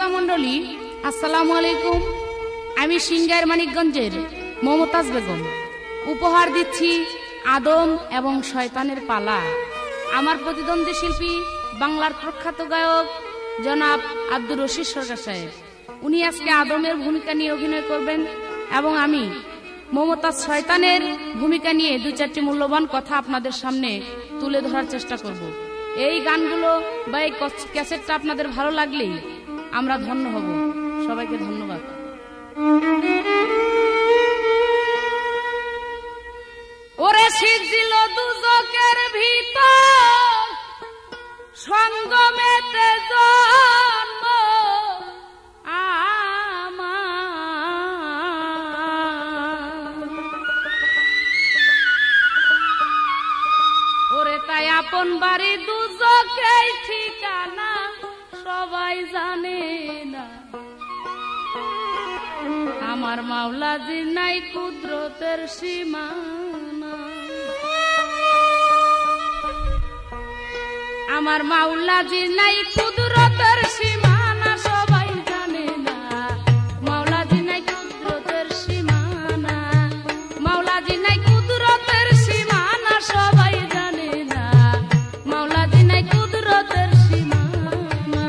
শ্রোতা মণ্ডলী, আসসালামু আলাইকুম। আমি সিংগাইর মানিকগঞ্জের মমতাজ বেগম উপহার দিচ্ছি আদম এবং শয়তানের পালা। আমার প্রতিদ্বন্দ্বী শিল্পী বাংলার প্রখ্যাত গায়ক জনাব আব্দুর রশিদ সরকার সাহেব, উনি আজকে আদমের ভূমিকা নিয়ে অভিনয় করবেন এবং আমি মমতাজ শয়তানের ভূমিকা নিয়ে দু চারটি মূল্যবান কথা আপনাদের সামনে তুলে ধরার চেষ্টা করব। এই গানগুলো বা এই ক্যাসেটটা আপনাদের ভালো লাগলেই আমরা ধন্য হব। সবাইকে ধন্যবাদ। ওরে শিখছিল দুজকের ভিতর সঙ্গমেতে জন্ম ওরে তাই আপন বাড়ি দুজকেই ঠিকানা সবাই জানে না। আমার মাওলাজির নাই কুদরতের সীমানা, আমার মাওলাজির নাই কুদরতের সীমানা সবাই জানে না। মাওলাজির নাই কুদরতের সীমানা, মাওলাজির নাই কুদরতের সীমানা সবাই জানে না। মাওলাজির নাই কুদরতের সীমানা।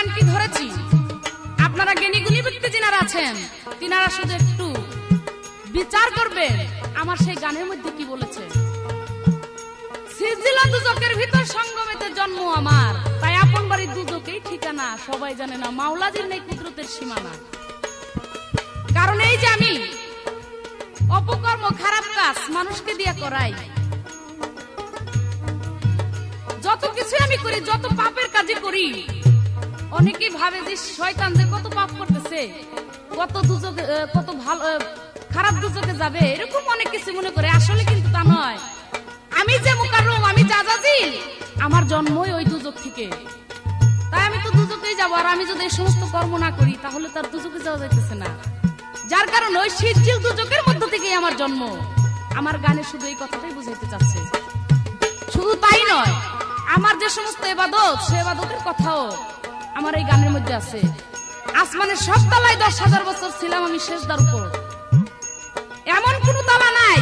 গানটি ধরেছি, আপনারা জ্ঞানীগুণী ব্যক্তি যিনারা আছেন তিনারা শুধু একটু বিচার করবেন আমার সেই গানের মধ্যে কি বলেছে। সিজিলা দুজকের ভিতর সঙ্গমেতে জন্ম আমার, তাই আপন বাড়ির দুজকেই ঠিকানা, সবাই জানে না মাওলাজির নেই কুদরতের সীমানা। কারণ এই যে আমি অপকর্ম খারাপ কাজ মানুষকে দিয়ে করাই, যত কিছু আমি করি, যত পাপের কাজই করি, অনেকেই ভাবে যে শয়তান যে কত পাপ করতেছে, কত দুজকে, কত ভালো খারাপ দুজকে যাবে, এরকম অনেক কিছু মনে করে। আসলে কিন্তু তা নয়। আমি যে মুকাররম, আমি জাজাজিল, আমার জন্মই ওই দুজক থেকে, তাই আমি তো দুজকেই যাবো। আর আমি যদি এই সমস্ত কর্ম না করি তাহলে তার দুজকে যাওয়া যাইতেছে না, যার কারণে ওই সিজিল দুজকের মধ্য থেকেই আমার জন্ম। আমার গানে শুধু এই কথাটাই বুঝাইতে চাচ্ছে। শুধু তাই নয়, আমার যে সমস্ত ইবাদত, সে ইবাদতের কথাও আমার এই গানের মধ্যে আছে। আসমানের সব তালায় 10,000 বছর ছিলাম আমি সেজদার উপর, এমন কোন তালা নাই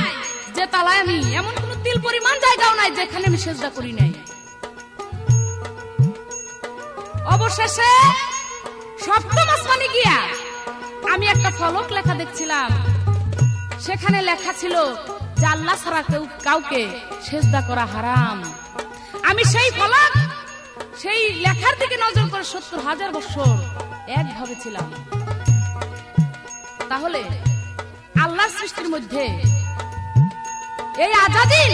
যে তালায় আমি, এমন কোন তিল পরিমাণ জায়গাও নাই যেখানে আমি সেজদা করি নাই। অবশেষে সপ্তম আসমানে গিয়া আমি একটা ফলক লেখা দেখছিলাম, সেখানে লেখা ছিল যে আল্লাহ ছাড়া কাউকে সেজদা করা হারাম। আমি সেই ফলক, সেই লেখার দিকে নজর করে 70,000 বছর একভাবে ছিলাম। তাহলে আল্লাহর সৃষ্টির মধ্যে এই আজাদিল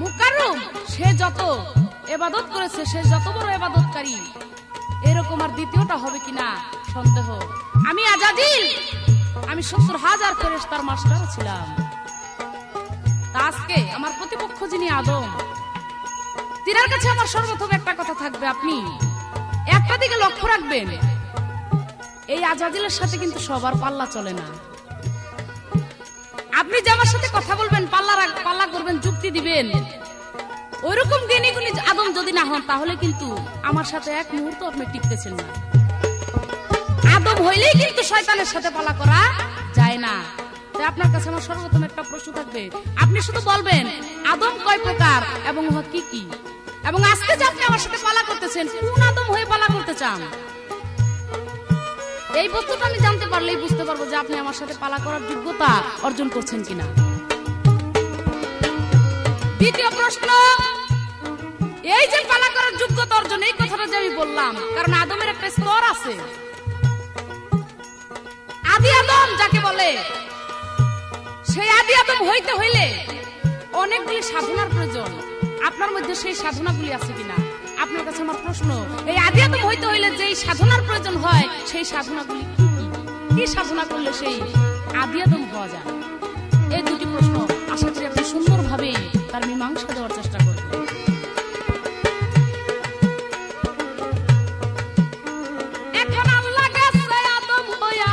মুকাররম, সে যত ইবাদত করেছে, সে যত বড় ইবাদতকারী, এরকম আর দ্বিতীয়টা হবে কিনা সন্দেহ। আমি আজাদিল, আমি 70,000 ফেরেশতার মাস্টার ছিলাম। তা আজকে আমার প্রতিপক্ষ যিনি আদম, তিনার কাছে আমার সর্বপ্রথম একটা কথা থাকবে, আপনি একটা দিকে লক্ষ্য রাখবেন, এই আজাদিলের সাথে কিন্তু সবার পাল্লা চলে না। আপনি যে আমার সাথে কথা বলবেন, পাল্লা করবেন, যুক্তি দিবেন, ওইরকম জ্ঞানীগুণী আদম যদি না হন, তাহলে কিন্তু আমার সাথে এক মুহূর্ত আপনি টিকতেছেন না। আদম হইলেই কিন্তু শয়তানের সাথে পাল্লা করা যায় না। তাই আপনার কাছে আমার সর্বপ্রথম একটা প্রশ্ন থাকবে, আপনি শুধু বলবেন আদম কয় প্রকার এবং কি কি, এবং আজকে যে আপনি আমার সাথে পাল্লা করতেছেন, কোন আদম হয়ে পাল্লা করতে চান? এই বস্তুটা আমি জানতে পারলেই বুঝতে পারবো যে আপনি আমার সাথে পাল্লা করার যোগ্যতা অর্জন করছেন কিনা। দ্বিতীয় প্রশ্ন, এই যে পাল্লা করার যোগ্যতা অর্জন, এই কথাটা যে আমি বললাম, কারণ আদমের একটা স্তর আছে। আদি আদম যাকে বলে, সেই আদি আদম হইতে হইলে অনেকগুলি সাধনার প্রয়োজন। আপনার মধ্যে সেই সাধনাগুলি আছে কিনা? আপনার কাছে আমার প্রশ্ন, এই আদি আদম হইতে হইলে যেই সাধনার প্রয়োজন হয়, সেই সাধনাগুলি কি সাধনা করলে সেই আদি আদম হওয়া যায়? এই দুটি প্রশ্ন আশা করি আপনি সুন্দরভাবে তার মীমাংসা দেওয়ার চেষ্টা করবেন। এখন আল্লাহ গেছে আদম হইয়া,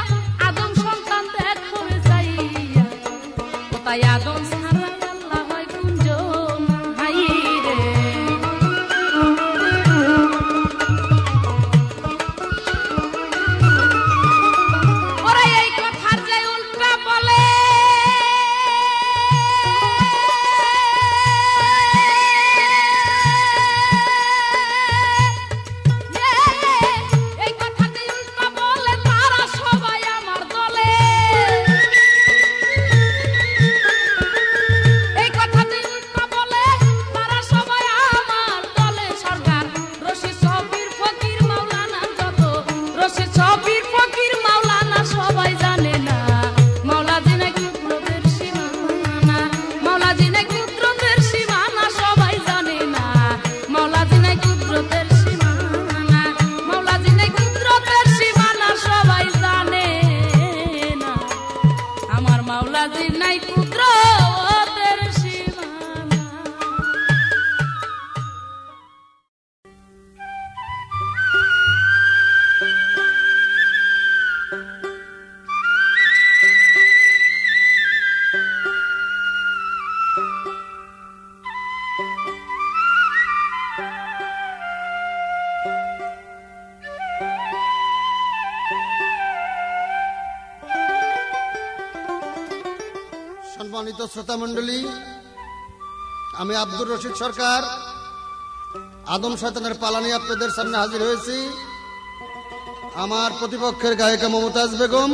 আদম সন্তান দেখো যাইয়া, কোথায় আদম ছাড়া আল্লাহ হয় কুঞ্জন হাই রে। ওরা এই কথা যে উল্টা বলে, সম্মানিত শ্রোতা মণ্ডলী, আমি আব্দুর রশিদ সরকার আদম শয়তানের পালা নিয়ে আপনাদের সামনে হাজির হয়েছি। আমার প্রতিপক্ষের গায়িকা মমতাজ বেগম,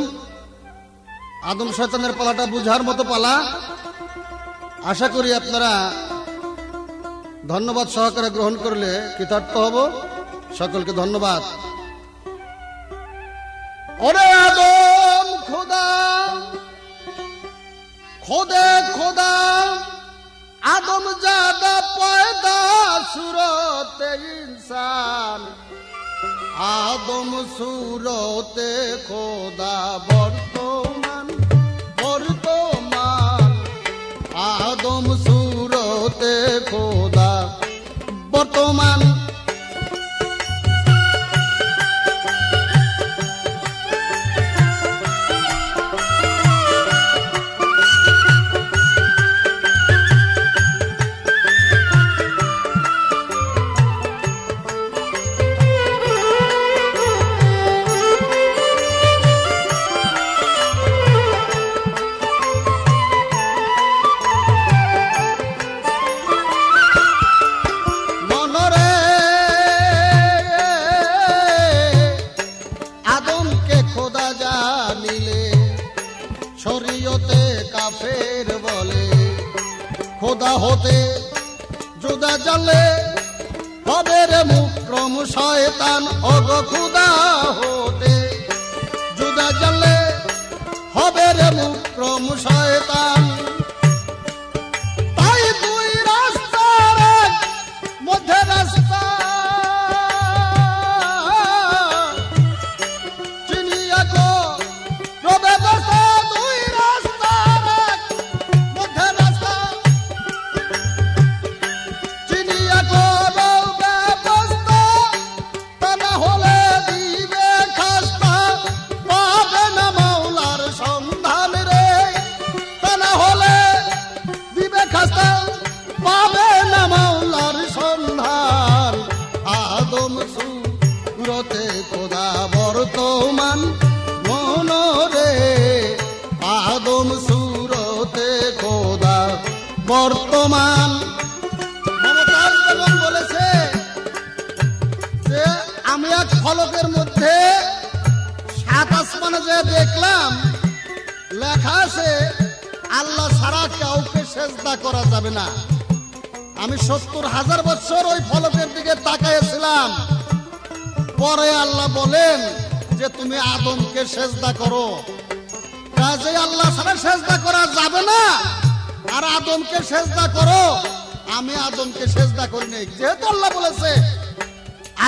আদম শয়তানের পালাটা বুঝার মতো পালা। আশা করি আপনারা ধন্যবাদ সহকারে গ্রহণ করলে কৃতার্থ হব। সকলকে ধন্যবাদ। ওরে আদম খোদা খোদে খোদা আদম জাদা পয়দা সুরতে ইনসান, আদম সুরতে খোদা বর্তমান বর্তমান, আদম সুরতে খোদা বর্তমান। শরীয়তে কাফের বলে খোদা হতে জুদা জানলে হবে রে মুকরম শয়তান। ওগো খোদা হতে জুদা জানলে হবে রে মুকরম শয়তান। তাই দুই রাস্তার মধ্যে রাস্তা চিনিয়া গো রবে বসা, দুই রাস্তার মধ্যে রাস্তা চিনিয়া গো রবে বসা, তা না হলে দিবে খাস্তা পাবে না মাওলার সন্ধান রে, তা না হলে দিবে খাস্তা পাবে না মাওলার সন্ধান। আদম সুরতে খোদা বর্তমান মনরে, আদম সুরতে খোদা বর্তমান। মমতাজ বেগম বলেছে যে আমি এক ফলকের মধ্যে সাত আসমানে যে দেখলাম লেখা আছে আল্লাহ ছাড়া কাউকে সেজদা করা যাবে না। আমি ৭০,০০০ বছর ওই ফলকের দিকে তাকাইছিলাম। পরে আল্লাহ বলেন যে তুমি আদমকে সেজদা করো। কাজে আল্লাহ ছাড়া সেজদা করা যাবে না, আর আদমকে সেজদা করো। আমি আদমকে সেজদা করি নাই, যেহেতু আল্লাহ বলেছে,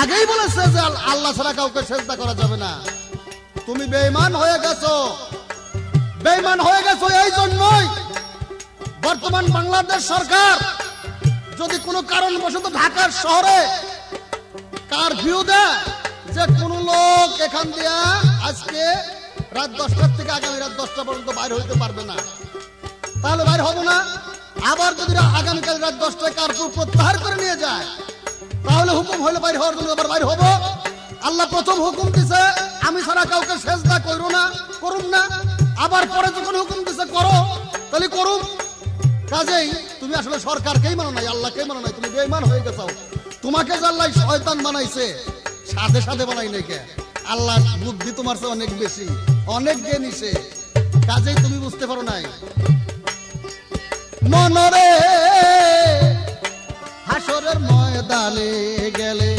আগেই বলেছে যে আল্লাহ ছাড়া কাউকে সেজদা করা যাবে না। তুমি বেঈমান হয়ে গেছো, বেঈমান হয়ে গেছো। এই জন্যই বর্তমান বাংলাদেশ সরকার যদি কোনো কারণবশত ঢাকার শহরে কারফিউ দেয় যে কোন লোক এখান দিয়া আজকে রাত 10টার থেকে আগামী রাত 10টা পর্যন্ত বাইরে হইতে পারবে না, তাহলে বাইরে হবো না। আবার যদি আগামীকাল রাত 10টায় কারফিউ প্রত্যাহার করে নিয়ে যায়, তাহলে হুকুম হলে বাইরে হওয়ার জন্য আবার বাইরে হবো। আল্লাহ প্রথম হুকুম দিছে আমি ছাড়া কাউকে সেজদা করো না, করুম না। আবার পরে যখন হুকুম দিছে করো, তাহলে করুম। কাজেই তুমি আসলে সরকারকেই মানো নাই, আল্লাহকেই মানো নাই। তুমি বেঈমান হয়ে গেছো। তোমাকে যে আল্লাহ শয়তান বানাইছে, সাথে সাথে বানাই নাই কে। আল্লাহ বুদ্ধি তোমার চেয়ে অনেক বেশি, অনেক জ্ঞান নিছে। কাজেই তুমি বুঝতে পারো নাই। মনরে হাসরের ময়দানে গেলে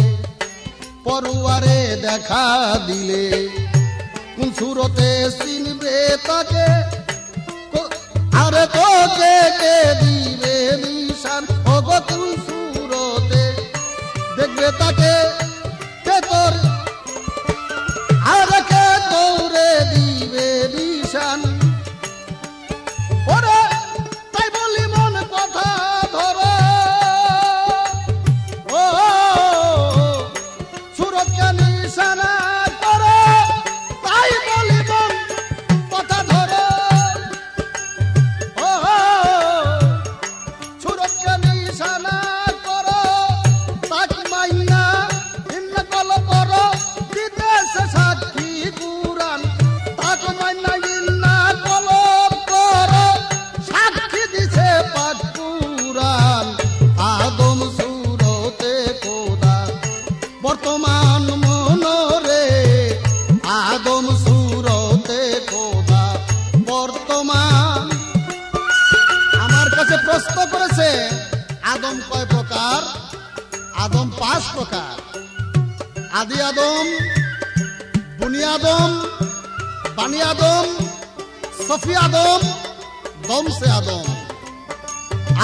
পরুয়ারে দেখা দিলে কোন সুরতে চিনবে তাকে, আরে তোকে কে দিবে নিশান। ওগো কোন সুরতে দেখবে তাকে, কে তোর আরে কে তোরে দিবে নিশান। ওরে তাই বলি মন কথা ধরো, ও সুরতকে নিশানা করো। তাই বলি মন কথা ধরো, ও সুরতকে নিশানা করো। তাক মাইনা প্রকার: আদি আদম, বুনি আদম, বানি আদম, সফি আদম, দমসে আদম।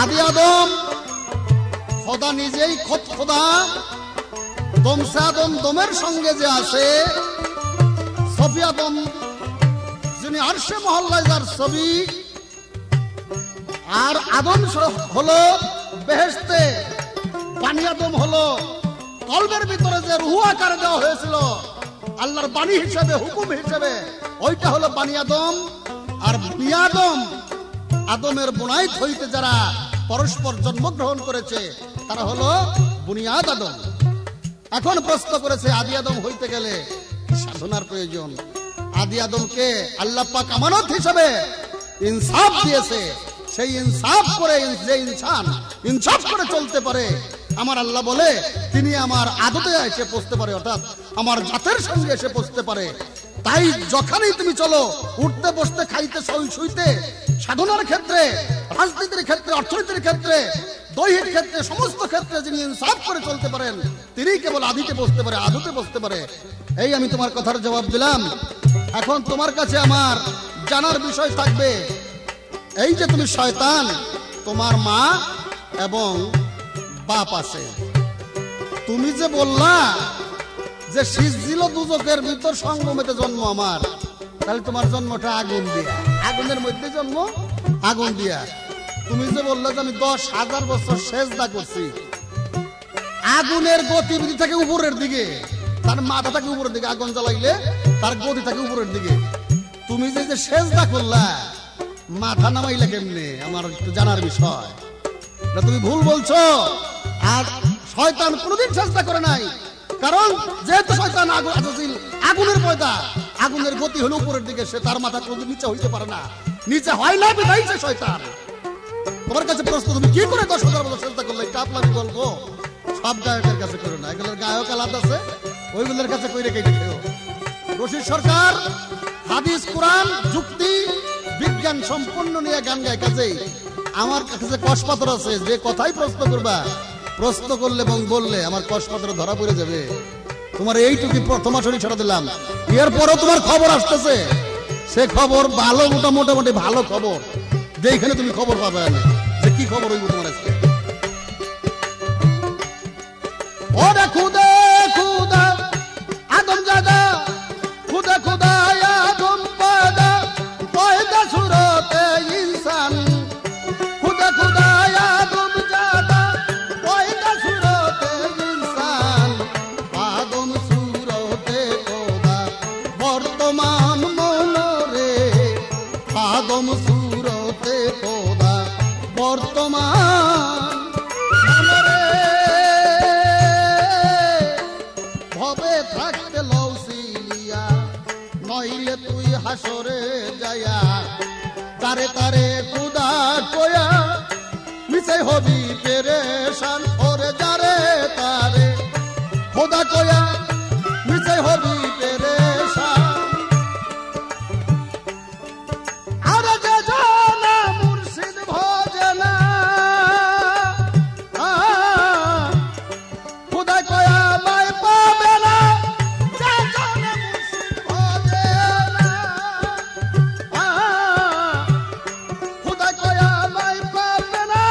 আদি আদম খোদা নিজেই খোদা, দমসে আদম দমের সঙ্গে যে আসে, সফি আদম যিনি আরশে মহল্লায় যার ছবি, আর আদম হলো বেহেশতে, বানি আদম হলো কলবের ভিতরে যে রুহ আকারে দেওয়া হয়েছিল আল্লাহর বাণী হিসেবে, হুকুম হিসেবে, ওইটা হলো বানি আদম। আর বুনি আদম, আদমের বুনাইত হইতে যারা পরস্পর জন্মগ্রহণ করেছে তারা হলো বুনিয়াদ আদম। এখন প্রশ্ন করেছে আদি আদম হইতে গেলে সাধনার প্রয়োজন। আদি আদমকে আল্লাহ পাক আমানত হিসেবে ইনসাফ দিয়েছে, সেই ইনসাফ করে যে ইনসান ইনসাফ করে চলতে পারে, আমার আল্লাহ বলে তিনি আমার আদতে এসে পৌঁছতে পারে, অর্থাৎ আমার জাতের সঙ্গে এসে পৌঁছতে পারে। তাই যখনই তুমি চলো, উঠতে বসতে, খাইতে শুইতে, সাধনার ক্ষেত্রে, রাজনীতির ক্ষেত্রে, অর্থনীতির ক্ষেত্রে, দৈহিক ক্ষেত্রে, সমস্ত ক্ষেত্রে যিনি ইনসাফ করে চলতে পারেন তিনি কেবল আদিতে বসতে পারে, আদতে বসতে পারে। এই আমি তোমার কথার জবাব দিলাম। এখন তোমার কাছে আমার জানার বিষয় থাকবে, এই যে তুমি শয়তান, তোমার মা এবং বাপ আছে, তুমি যে বললা যে সিজজিল দুজকের ভিতর সঙ্গমেতে জন্ম আমার, তাহলে তোমার জন্মটা আগুন দিয়া, আগুনের মধ্যে জন্ম, আগুন দিয়া। তুমি যে বললে যে আমি 10,000 বছর সেজদা করছি, আগুনের গতিবিধি থাকে উপরের দিকে, তার মাথা থাকে উপরের দিকে, আগুন জ্বালাইলে তার গতি থাকে উপরের দিকে। তুমি যে সেজদা করলা, মাথা নামাইলে কেমনে, আমার একটু জানার বিষয়। তুমি ভুল বলছো। আর শয়তান কোনদিন চেষ্টা করে নাই, কারণ যেহেতু শয়তান আগুনের পয়দা, আগুনের গতি হলো উপরের দিকে, সে তার মাথা কোনদিন নিচে হইতে পারে না, নিচে হয় না বিধাইছে শয়তান। তোমার কাছে প্রশ্ন, তুমি কি করে 10,000 বছর চেষ্টা করলে? এটা আপনাকে বলবো, সব গায়কের কাছে করো না, এগুলোর গায়ক আলাদা আছে, ওইগুলোর কাছে কই রেখে খেও। রশিদ সরকার হাদিস, কোরআন, যুক্তি, বিজ্ঞান সম্পন্ন নিয়ে গান গায়, কাজেই আমার কাছে কষপাথর আছে। যে কথাই প্রশ্ন করবা, প্রশ্ন করলে এবং বললে আমার কষপাথর ধরা পড়ে যাবে। তোমার এইটুকু প্রথমা শরীর ছাড়া দিলাম, এরপরও তোমার খবর আসতেছে, সে খবর ভালো, মোটামুটি ভালো খবর, যেখানে তুমি খবর পাবে না যে কি খবর হইব তোমার আজকে। ওরে খুদা খুদা আদম জাদা, খুদা খুদা আদম পাদা, পয়দা সুরতে ইনসান, খুদা খুদা আদম জাদা, পয়দা সুরতে ইনসান, আদম সুরতে খোদা বর্তমান মনরে, আদম সুরতে খোদা বর্তমান মনরে, ভবে থাকতে লৌসিলিয়া, নইলে তুই হাসরে যায়া, তারে তারে খুদা কয়া, মিছে হবি পেরেশান, ওরে যারে তারে খোদা কয়া, মিছে হবি পেরেশান। আর যে জানা মুর্শিদ ভজে না, খুদা কয়া মাই পাবে না, যে জানা মুর্শিদ ভজে না, খুদা কয়া মাই পাবে না,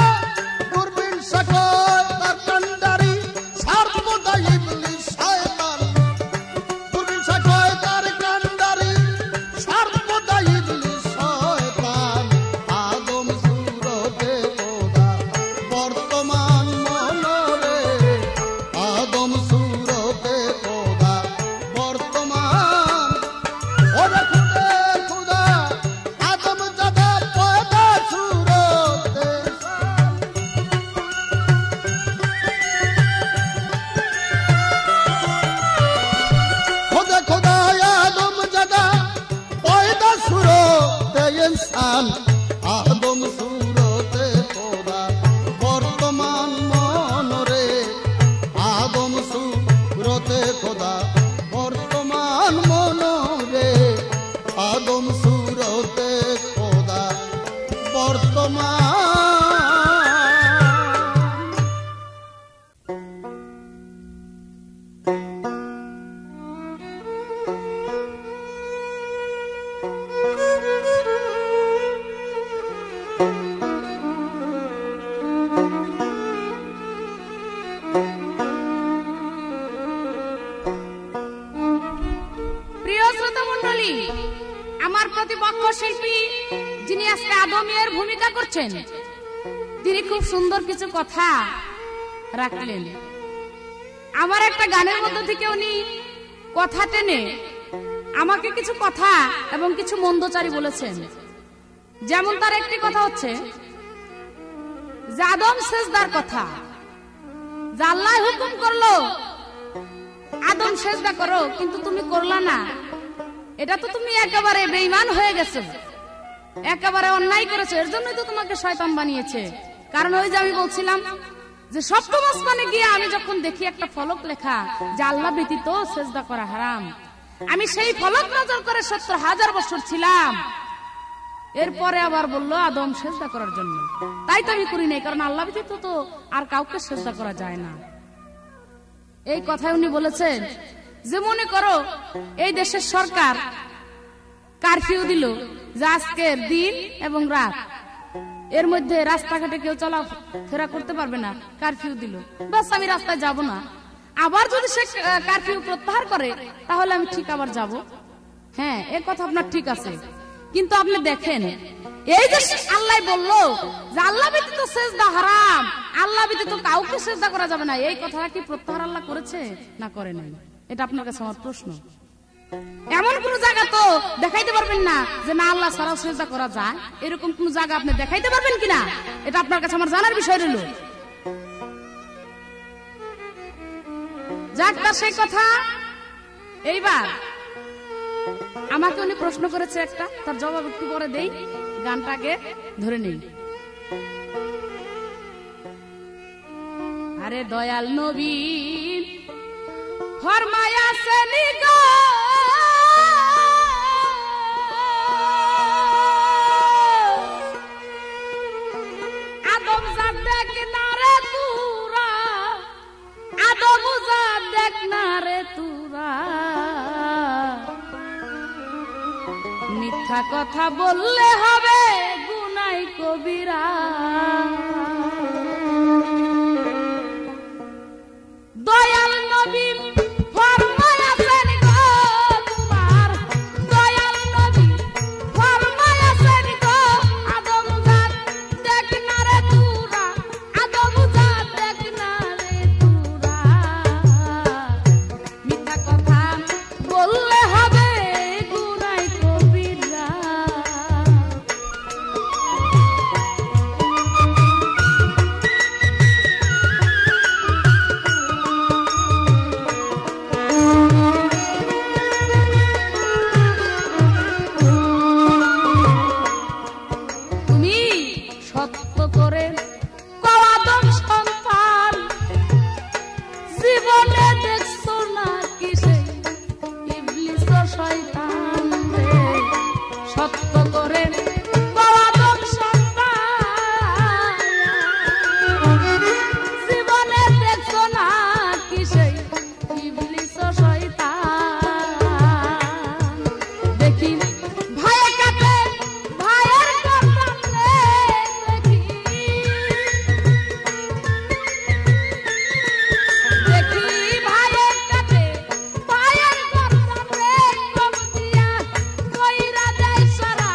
দূরবীন সাকয় তার কান্ডারি, সর্বদা ইবলিস শয়তান, দূরবীন সাকয় তার কান্ডারি, সর্বদা ইবলিস শয়তান, আদম সুরতে খোদা বর্তমান মনরে, আদম সুরতে খোদা বর্তমান। ওরে খুদা খুদা আদম জাদা, পয়দা সুরতে খুদা খুদা আদম জাদা, পয়দা সুরতে ইনসান, আদম সুরতে খোদা বর্তমান মনরে, আদম সুরতে খোদা বর্তমান মনরে, আদম সুরতে খোদা বর্তমান। করি আমার প্রতিপক্ষ শিল্পী যিনি আজকে আদমের ভূমিকা করছেন, তিনি খুব সুন্দর কিছু কথা রাখলেন। আমার একটা গানের মধ্যে থেকে উনি কথা টেনে আমাকে কিছু কথা এবং কিছু মন্দচারী বলেছেন। যেমন তার একটি কথা হচ্ছে যে আদম সেজদার কথা, যে আল্লাহ হুকুম করলো আদম সেজদা করো, কিন্তু তুমি করলা না, এটা তো তুমি একেবারে বেঈমান হয়ে গেছো, একেবারে অন্যায় করেছো, এর জন্যই তো তোমাকে শয়তান বানিয়েছে। কারণ ওই যে আমি বলছিলাম যে সপ্তম আসমানে গিয়ে আমি যখন দেখি একটা ফলক লেখা যে আল্লাহ ব্যতীত সেজদা করা হারাম, আমি সেই ফলক নজর করে 70,000 বছর ছিলাম। এরপরে আবার বললো আদম সেজদা করার জন্য, তাই তো আমি করি নাই, কারণ আল্লাহ ব্যতীত তো আর কাউকে সেজদা করা যায় না। এই কথায় উনি বলেছেন যে মনে করো এই দেশের সরকার কারফিউ দিল যে আজকের দিন এবং রাত এর মধ্যে রাস্তাঘাটে কেউ চলাফেরা করতে পারবে না, কারফিউ দিল, বাস আমি রাস্তায় যাব না। আবার যদি সে কারফিউ প্রত্যাহার করে তাহলে আমি ঠিক আবার যাব। হ্যাঁ, এ কথা আপনার ঠিক আছে, কিন্তু আপনি দেখেন এই যে আল্লাহ বললো যে আল্লাহ ব্যতীত সেজদা হারাম, আল্লাহ ব্যতীত কাউকে সেজদা করা যাবে না, এই কথাটা কি প্রত্যাহার আল্লাহ করেছে না করে নাই? এটা আপনার কাছে আমার প্রশ্ন। এমন কোন জায়গা তো দেখাইতে পারবেন না যে না আল্লাহ ছাড়াও সেজদা করা যায়, এরকম কোন জায়গা আপনি দেখাইতে পারবেন কিনা? এটা আপনার কাছে আমার জানার বিষয় রইল। যাক, তার সেই কথা। এইবার আমাকে উনি প্রশ্ন করেছে একটা, তার জবাব একটু পরে দেই, গানটাকে ধরে নেই। আরে দয়াল নবী ফরমায়াছেন গো আদম জাত দেখ না রে তুরা, আদম জাত দেখ না রে তুরা, মিথ্যা কথা বললে হবে গুনাহ কবিরা। দয়াল নবী ফরমায়াছেন গো তোমার, দয়াল নবী ফরমায়াছেন গো আদম জাত দেখ না রে তুরা, আদম জাত দেখ না রে তুরা, মিথ্যা কথা বললে হবে গুনাহ কবিরা। তুমি সত্য করে কও আদম সন্তান, জীবনে দেখছো না কি সেই ইবলিস ও শয়তান রে, সত্য করে কও আদম সন্তান, জীবনে দেখছো না কি সেই ইবলিস ও শয়তান। দেখি ভাইয়ে কাটে ভাইয়ের গর্দান রে, দেখি ভাইয়ে কাটে ভাইয়ের গর্দান রে, কম দিয়া কইরা দেয় সারা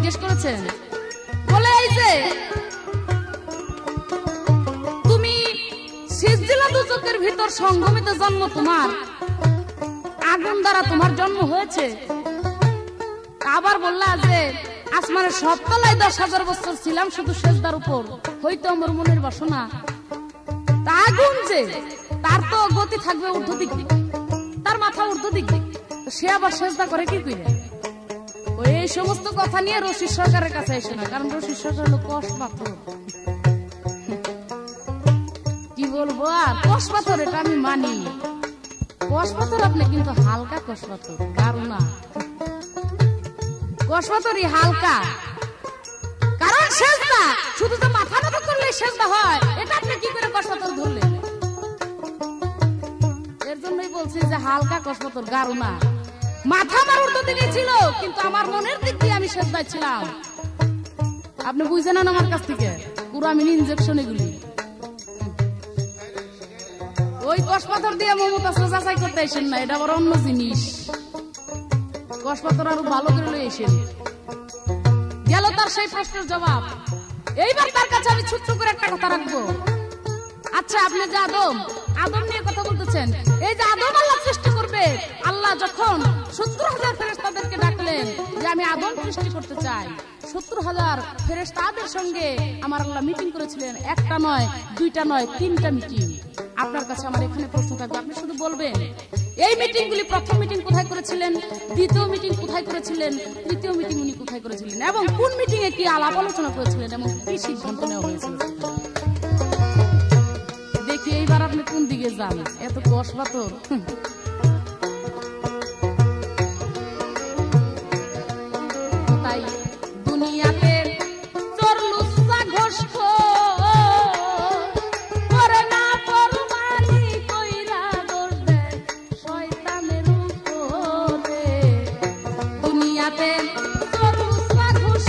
জিজ্ঞেস করেছেন, বলে এই যে তুমি সিজজিলা দুজকের ভিতর সংগমিত জন্ম, তোমার আগুন দ্বারা তোমার জন্ম হয়েছে। আবার বললা যে আসমানের সব তলায় 10,000 বছর ছিলাম শুধু সেজদার উপর, হয়তো আমার মনের বাসনা। তা আগুন যে, তার তো গতি থাকবে ঊর্ধ্ব দিক দিক, তার মাথা ঊর্ধ্ব দিক দিক, সে আবার সেজদা করে কি করে? ওই এই সমস্ত কথা নিয়ে রশিদ সরকারের কাছে এসে না, কারণ রশিদ সরকার হলো কষ পাথর। কি বলবো আর, কষ পাথর এটা আমি মানি। কষ পাথর আপনি কিন্তু হালকা কষ পাথর, দারুণ না। কষ পাথরই হালকা, কারণ সেজদা শুধু তো মাথা নত করলে সেজদা হয়, এটা আপনি কি করে কষ পাথর ধরলেন? এর জন্যই বলছি যে হালকা কষ পাথর, গারু না। মাথা আমার উল্টো দিকে ছিল, কিন্তু আমার মনের দিক দিয়ে আমি সেজদায় ছিলাম। আপনি বুঝছেন না আমার কাছ থেকে পুরো আমি ইনজেকশন এগুলি। ওই কষ পাথর দিয়ে মমতাজ যাচাই করতে আসেন না, এটা আবার অন্য জিনিস। কষ পাথর আরো ভালো করে লই আসেন। গেল তার সেই প্রশ্নের জবাব। এইবার তার কাছে আমি ছোট্ট করে একটা কথা রাখবো। আচ্ছা, আপনি যে আদম নিয়ে কথা বলতেছেন, এই যে আদম আল্লাহ সৃষ্টি করবে, আল্লাহ যখন 70,000 ফেরেশতাদেরকে ডাকলেন যে আমি আদম সৃষ্টি করতে চাই, 70,000 ফেরেশতাদের সঙ্গে আমার আল্লাহ মিটিং করেছিলেন। একটা নয়, দুইটা নয়, 3টা মিটিং। আপনার কাছে আমার এখানে প্রশ্ন থাকবে, আপনি শুধু বলবেন এই মিটিংগুলি, প্রথম মিটিং কোথায় করেছিলেন, দ্বিতীয় মিটিং কোথায় করেছিলেন, তৃতীয় মিটিং উনি কোথায় করেছিলেন, এবং কোন মিটিং এ কি আলাপ আলোচনা করেছিলেন, এবং কি সিদ্ধান্ত নেওয়া হয়েছিল। দেখি এইবার আপনি কোন দিকে যান, এত কষ পাথর। তাই দুনিয়াতে চরলুসা ঘোষ করে না পরমানি কইরা দোষ দেয় শয়তানের উপরে। দুনিয়াতে চরলুসা ঘোষ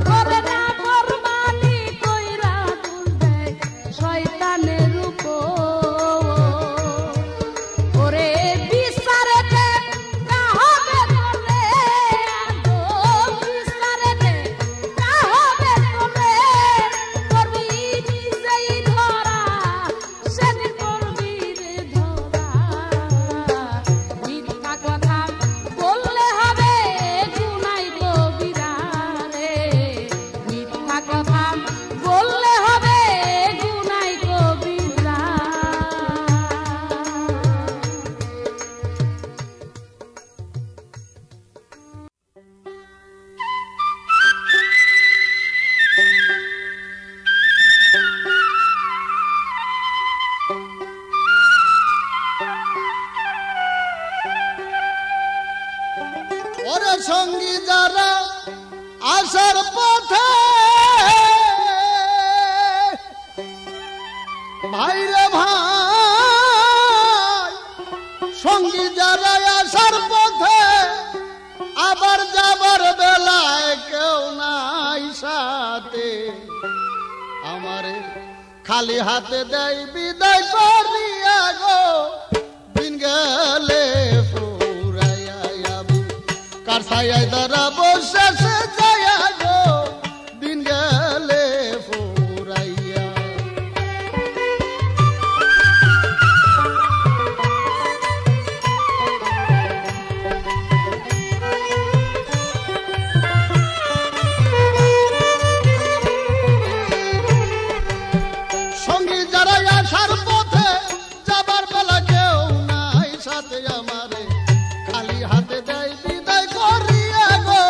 করে না পরমানি কইরা দোষ দেয় শয়তানের উপর। ওরে বিচারেতে কাহবে তোরে, আদম বিচারেতে কাহবে তোরে, করবি নিজেই ধরা, সেদিন করবি রে ধরা। মিথ্যা কথা বললে হবে গুনাই কবিরা রে, মিথ্যা কথা বললে হবে গুনাই কবিরা। ওরে সঙ্গী যারা আসার পথে, ভাইরে ভাই, সঙ্গী যারা আসার পথে, আবার যাবার বেলায় কেউ নাই সাথে, আমারে খালি হাতে দেয় বিদায় করিয়া গো, দিন গেলে ফুরাইয়া যাবি, কার ছায়ায় দাঁড়াবো শেষে যাইয়া গো, দিন গেলে ফুরাইয়া। সঙ্গী যারা আসার পথে, যাবার বেলা কেউ নাই সাথে, আমারে খালি হাতে দেয় বিদায় করিয়া গো,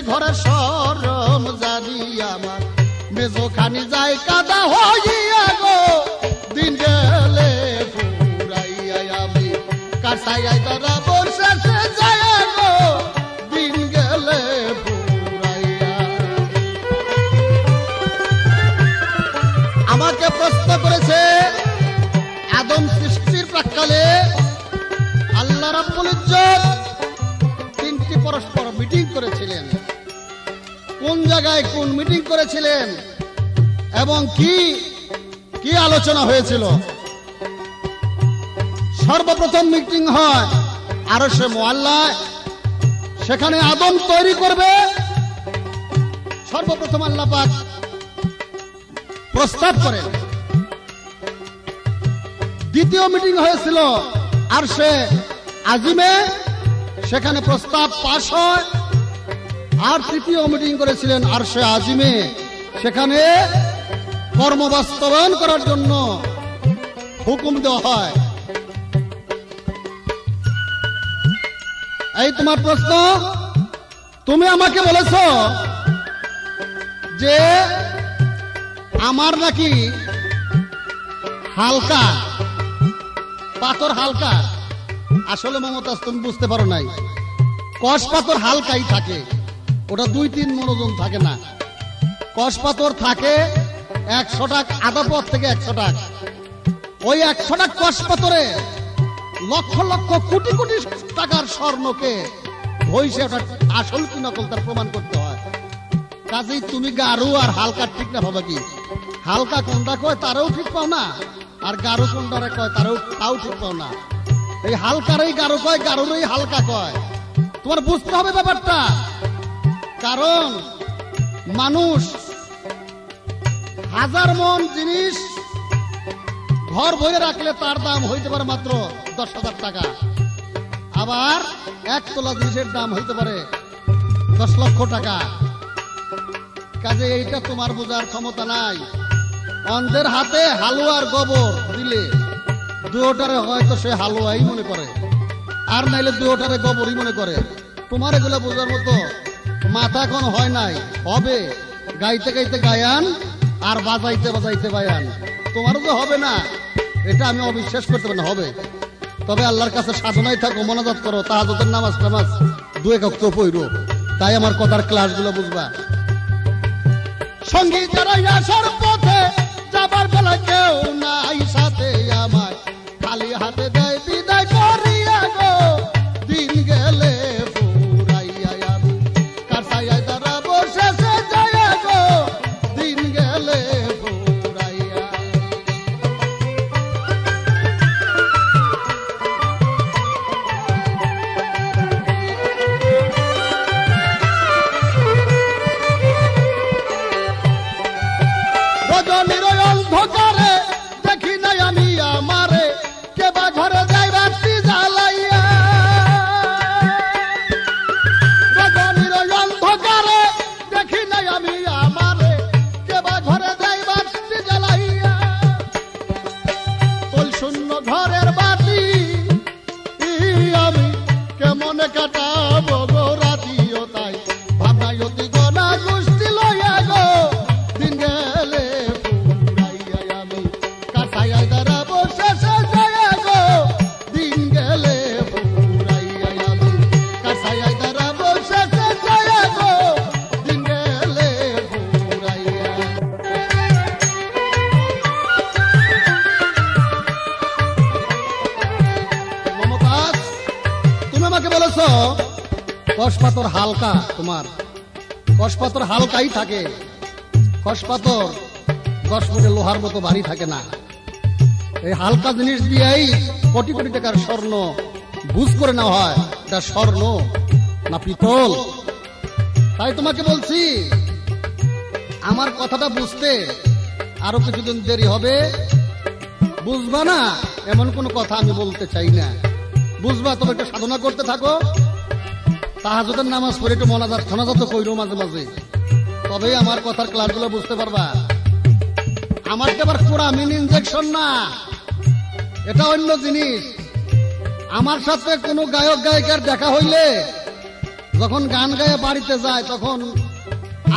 ঘরে শরম জানি আমার মেজোখানি যায় কাদা হইয়া গো দিন গেলে ফুরাইয়া আমি কাছাইয়াই তারা বর্ষাতে যায় গো দিন গেলে ফুরাইয়া। আমাকে প্রশ্ন করেছে আদম সৃষ্টির প্রাক্কালে আল্লাহ রাব্বুল ইজ্জত তিনটি পরস্পর মিটিং করেছিলেন। কোন জায়গায় কোন মিটিং করেছিলেন এবং কি কি আলোচনা হয়েছিল? সর্বপ্রথম মিটিং হয় আরশে মুআল্লায়, সেখানে আদম তৈরি করবে। সর্বপ্রথম আল্লাহ পাক প্রস্তাব করেন। দ্বিতীয় মিটিং হয়েছিল আরশে আজিমে, সেখানে প্রস্তাব পাশ হয়। আর তৃতীয় মিটিং করেছিলেন আরশে আজিমে, সেখানে কর্ম বাস্তবায়ন করার জন্য হুকুম দেওয়া হয়। এই তোমার প্রশ্ন, তুমি আমাকে বলেছ যে আমার নাকি হালকা পাথর হালকা। আসলে মমতাজ তুমি বুঝতে পারো নাই, কষ পাথর হালকাই থাকে, ওটা 2-3 মণ ওজন থাকে না। কষ পাথর থাকে 100 টাকা, আধা পথ থেকে 100 টাকা। ওই 100 টাকা কষ পাথরে লক্ষ লক্ষ কোটি কোটি টাকার স্বর্ণকে ঘষে ওটা আসল কি নকল তার প্রমাণ করতে হয়। কাজেই তুমি গারু আর হালকা ঠিক না ভাবা কি? হালকা কোনটা কয় তারাও ঠিক পাও না, আর গারু কোনটা কয় তাও ঠিক পাও না। এই হালকারই গারু কয়, গারুরই হালকা কয়। তোমার বুঝতে হবে ব্যাপারটা। কারণ মানুষ 1000 মণ জিনিস ঘর ভরে রাখলে তার দাম হইতে পারে মাত্র 10,000 টাকা। আবার 1 তোলা জিনিসের দাম হইতে পারে 10 লক্ষ টাকা। কাজে এইটা তোমার বোঝার ক্ষমতা নাই। অন্ধের হাতে হালুয়ার গোবর দিলে দুটারে হয়তো সে হালুয়াই মনে করে, আর নাইলে দুটারে গোবরই মনে করে। তোমার এগুলো বোঝার মতো মাথা এখন হয় নাই। হবে গাইতে গাইতে গায়ান আর বাজাইতে বাজাইতে বায়ান। তোমারও তো হবে না, এটা আমি অবিশ্বাস করতে পারি না। হবে, তবে আল্লাহর কাছে সাধনায় থাকো, মোনাজাত করো, তাহাজ্জুদের নামাজ টামাজ 2 ওয়াক্ত পড়ো, তাই আমার কথার ক্লাসগুলো বুঝবা। সঙ্গী যারা আসার পথে যাবার বেলা কেউ নাই সাথে, আমার খালি হাতে দেয় বিদায় করিয়া গো দিন গেলে ফুরাইয়া আমি কাছাইয়াই তারা বসেছে যায় গো দিন গেলে ফুরাইয়া। রজনীর অন্ধকারে দেখি নাই আমি আমারে, কেবা ঘরে যাই বাতি জ্বালাইয়া। রজনীর অন্ধকারে দেখি নাই আমি আমারে, কেবা ঘরে যাই বাতি জ্বালাইয়া। তোল শূন্য ঘরের বাতি আমি কেমনে কাটাবো গো রাতিও, তাই ভাবনাই অতি গনা গোষ্ঠী লইয়া গো দিন গেলে ফুরাইয়া আমি কাছাইয়াই তারা বসেছে যায় গো দিন গেলে ফুরাইয়া আমি কাছাইয়াই তারা বসেছে যায় গো দিন গেলে ফুরাইয়া। মমতাজ, তুমি আমাকে বলেছ কষ পাথর হালকা, তোমার কষ পাথর হালকাই থাকে। কষ পাথর 10 ফুটে লোহার মতো ভারী থাকে না। এই হালকা জিনিস দিয়েই কোটি কোটি টাকার স্বর্ণ বুঝ করে নেওয়া হয়। এটা স্বর্ণ না পিতল? তাই তোমাকে বলছি আমার কথাটা বুঝতে আরো কিছুদিন দেরি হবে। বুঝবা না এমন কোনো কথা আমি বলতে চাই না। বুঝবা, তবে একটু সাধনা করতে থাকো, তাহাজ্জুদের নামাজ পড়ে একটু মোনাজাত খনাজাত কইরো মাঝে মাঝে, তবেই আমার কথার ক্লাসগুলো বুঝতে পারবা। আমার আবার কোরামিন ইনজেকশন না, এটা অন্য জিনিস। আমার সাথে কোনো গায়ক গায়িকার দেখা হইলে যখন গান গায়ে বাড়িতে যায় তখন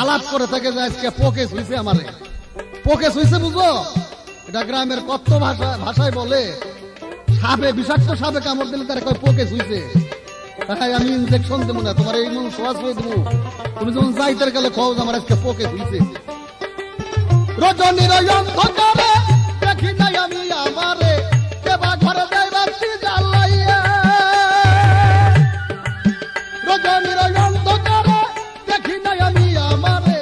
আলাপ করে থাকে যে আজকে পোকে শুইছে আমারে। পোকে শুইছে বুঝো, এটা গ্রামের কত ভাষায় বলে সাপে, বিষাক্ত সাপে কামড় দিলে তারা কয় পোকে শুইছে। তাই আমি ইনজেকশন দেবো না, তোমার এই মন সোয়াশ হয়ে দেবো। তুমি যখন যাইতে গেলে খাও আমার আজকে পোকে শুইছে। রজনীর অন্ধকারে দেখি নাই আমি আমারে, কেবা ঘরে যাই রাত্রি জ্বালাইয়া। রজনীর অন্ধকারে দেখি নাই আমি আমারে,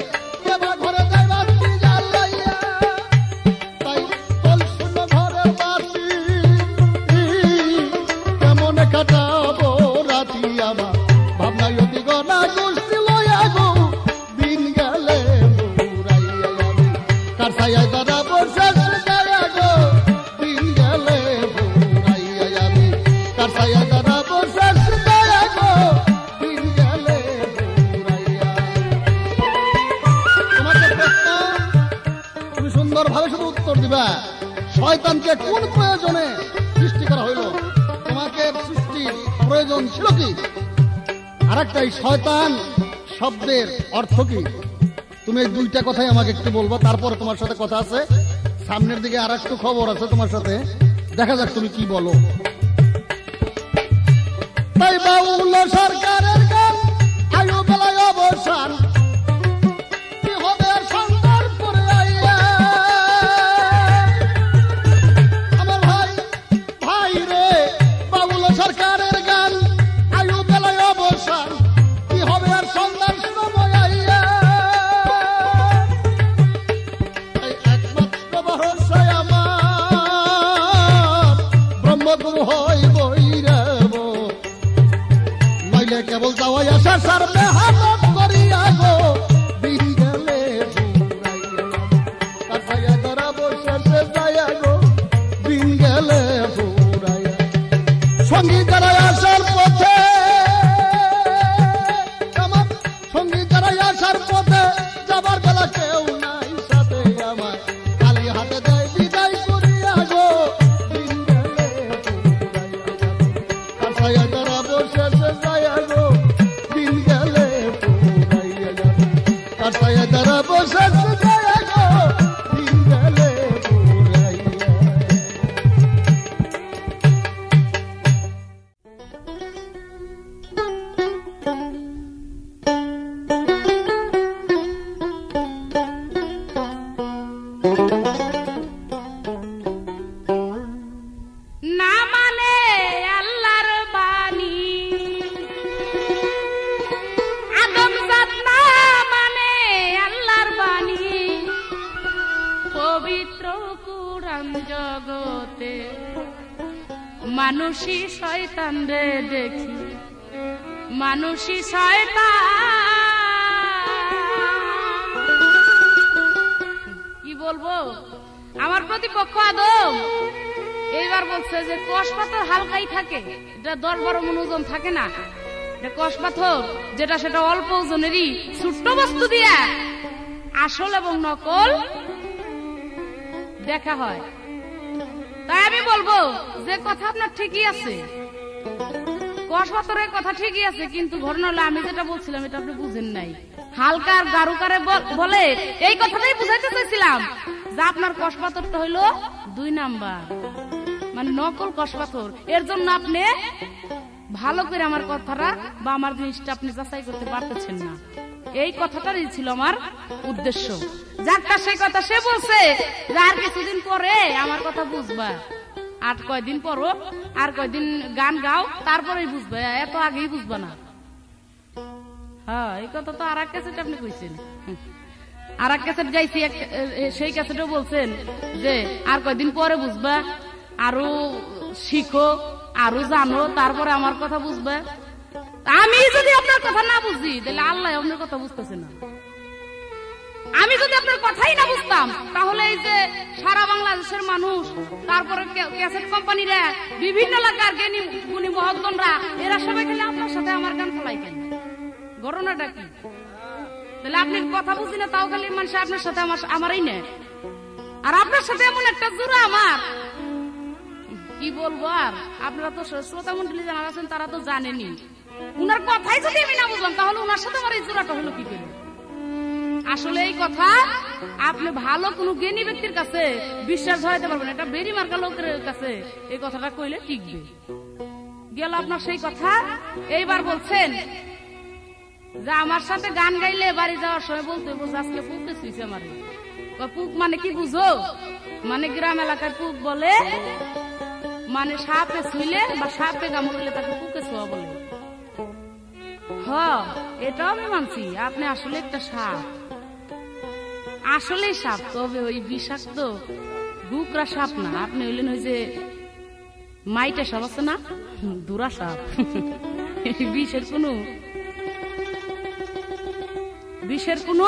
কেবা ঘরে যাই রাত্রি জ্বালাইয়া। তাই তোল শূন্য ঘরের বাতি, কেমন কাটাবো রাতি আমার, ভাবনাই অতি গনা গোষ্ঠী লইয়া গো, দিন গেলে বুড়াইয়া আমি, কার ছায়া দাঁড়াবো শেষ গায়া গো, দিন গেলে বুড়াইয়া আমি, কার ছায়া দাঁড়াবো শেষ গায়া গো, দিন গেলে বুড়াইয়া। তোমাকে প্রশ্ন, তুমি সুন্দরভাবে শুধু উত্তর দিবা, শয়তানকে কোন প্রয়োজনে সৃষ্টি করা হইল? তোমাকে সৃষ্টির প্রয়োজন ছিল কি? আরেকটা, এই শয়তান শব্দের অর্থ কি? তুমি এই দুইটা কথাই আমাকে একটু বলবো, তারপর তোমার সাথে কথা আছে। সামনের দিকে আর একটু খবর আছে তোমার সাথে, দেখা যাক তুমি কি বলো। তাই বাউল সরকারের গান আয়ু বেলায় অবসান, কি হবে আর সন্তান করে আইয়া। আমার ভাই, ভাই রে, বাউল সরকারের গান আয়ু বেলায় অবসান, কি হবে আর সন্তান সময় আইয়া। এই একমাত্র ভরসা আমার, ব্রহ্মগুরু হয় বৈরাব, নইলে কেবল যাওয়াই আসা সার মেহনত করিয়া গো, দিন গেলে বুড়াইয়া। কার ছায়া দাঁড়াবো শেষে যাইয়া গো, দিন গেলে বুড়াইয়া। সঙ্গী যারা আসার পথে, আমার সঙ্গী যারা আসার পথে, যাবার বেলা কেউ নাই সাথে আমার, খালি হাতে দেয় বিদায় করিয়া গো, দিন গেলে বুড়াইয়া। কার ছায়া দাঁড়াবো শেষে যাইয়া গো, দিন গেলে বুড়াইয়া যাবে। কার ছায়া দাঁড়াবো শেষে যাইয়া গো, দিন গেলে বুড়াইয়া। না মানে আল্লাহর বাণী, আদমজাত না মানে আল্লাহর বাণী, পবিত্র কুরআন জগতে মানুষই শয়তান রে দেখি, মানুষই শয়তান। কি বলবো, আমার প্রতিপক্ষ আদম এইবার বলছে যে কষ পাথর হালকাই থাকে, এটা 10-12 মণ ওজন থাকে না, এটা কষ পাথর যেটা সেটা অল্প ওজনেরই ছোট্ট বস্তু দিয়া আসল এবং নকল দেখা হয়। তাই আমি বলবো যে কথা আপনার ঠিকই আছে, কষ পাথরের কথা ঠিকই আছে, কিন্তু ঘটনা হলো আমি যেটা বলছিলাম এটা আপনি বুঝেন নাই। হালকার গারুকারে বলে এই কথাটাই বুঝাইতে চাইছিলাম যে আপনার কষ পাথরটা হইলো 2 নাম্বার, মানে নকল কষ পাথর। এর জন্য আপনি ভালো করে আমার কথাটা বা আমার জিনিসটা আপনি যাচাই করতে পারতেছেন না, এই কথাটাই ছিল আমার উদ্দেশ্য। যাকটা সেই কথা সে বলছে যে আর কিছুদিন পরে আমার কথা বুঝবা, আর কয়দিন পরও আর কয়দিন গান গাও তারপরেই বুঝবে, এত আগেই বুঝবা না। হ্যাঁ, এই কথা তো আর এক ক্যাসেট আপনি কইছেন, আর এক ক্যাসেট গাইছি, সেই ক্যাসেটও বলছেন যে আর কয়দিন পরে বুঝবা, আরো শিখো, আরো জানো, তারপরে আমার কথা বুঝবে। আমি যদি আপনার কথা না বুঝি তাহলে আল্লাহ আপনার কথা বুঝতেছে না। আমি যদি আপনার কথাই না বুঝতাম তাহলে এই যে সারা বাংলাদেশের মানুষ, তারপরে ক্যাসেট কোম্পানিরা, বিভিন্ন এলাকার জ্ঞানী গুণী মহৎগণরা, এরা সবাই খেলে আপনার সাথে আমার গান ফলাই কেন? ঘটনাটা কি? তাহলে আপনি কথা বুঝি না, তাও খালি মানুষ আপনার সাথে আমারই নেয়, আর আপনার সাথে এমন একটা জোড়া আমার, কি বলবো আর। আপনারা তো শ্রোতা মন্ডলী যারা আছেন তারা তো জানেনি উনার কথাই যদি আমি না বুঝলাম তাহলে উনার সাথে আমার এই জোড়াটা হলো কি করে? আসলে এই কথা আপনি ভালো কোনো জ্ঞানী ব্যক্তির কাছে বিশ্বাস হইতে পারবেন, এটা বেরি মার্কা লোকের কাছে এই কথাটা কইলে টিকবে। গেল আপনার সেই কথা। এইবার বলছেন যে আমার সাথে গান গাইলে বাড়ি যাওয়ার সময় বলতে বুঝ আজকে পুকে শুইছে আমার। পুক মানে কি বুঝো? মানে গ্রাম এলাকায় পুক বলে মানে সাপে শুইলে বা সাপে কামড়লে তাকে পুকে শোয়া বলে। হ্যাঁ, এটাও আমি মানছি আপনি আসলে একটা সাপ, আসলে সাপ, তবে ওই বিষাক্ত বুকরা সাপ না। আপনি হইলেন ওই যে মাইটা সাপ আছে না, দুরা সাপ। বিষের কোনো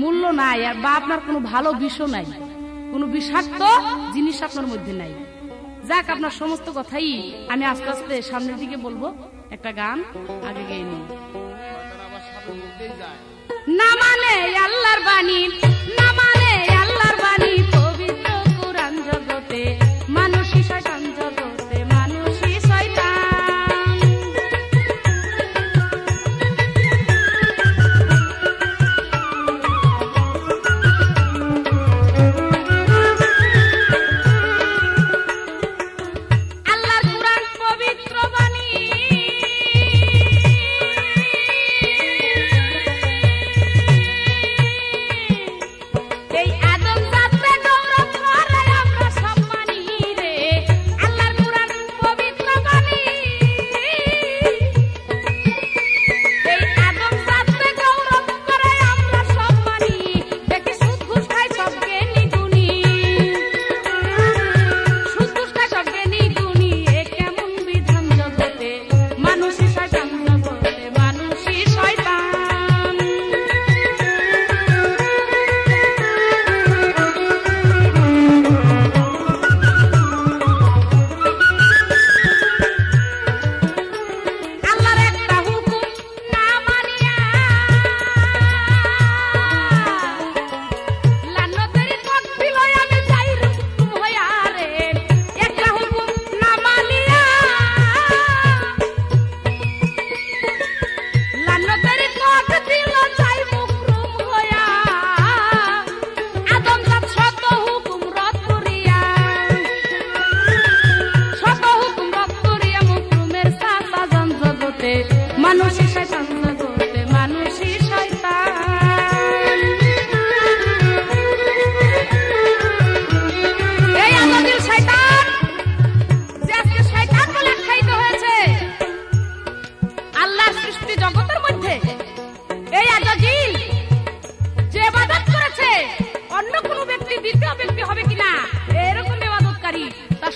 মূল্য নাই, আর বা আপনার কোনো ভালো বিষও নাই, কোনো বিষাক্ত জিনিস আপনার মধ্যে নাই। যাক, আপনার সমস্ত কথাই আমি আস্তে আস্তে সামনের দিকে বলবো। একটা গান আগে গেয়ে নিই। না মানে আল্লাহর বাণী, না মানে আল্লাহর বাণী, পবিত্র কুরআন জগতে মানুষই শয়তান, জগতে মানুষই শয়তান। আল্লাহর কুরআন পবিত্র বাণী,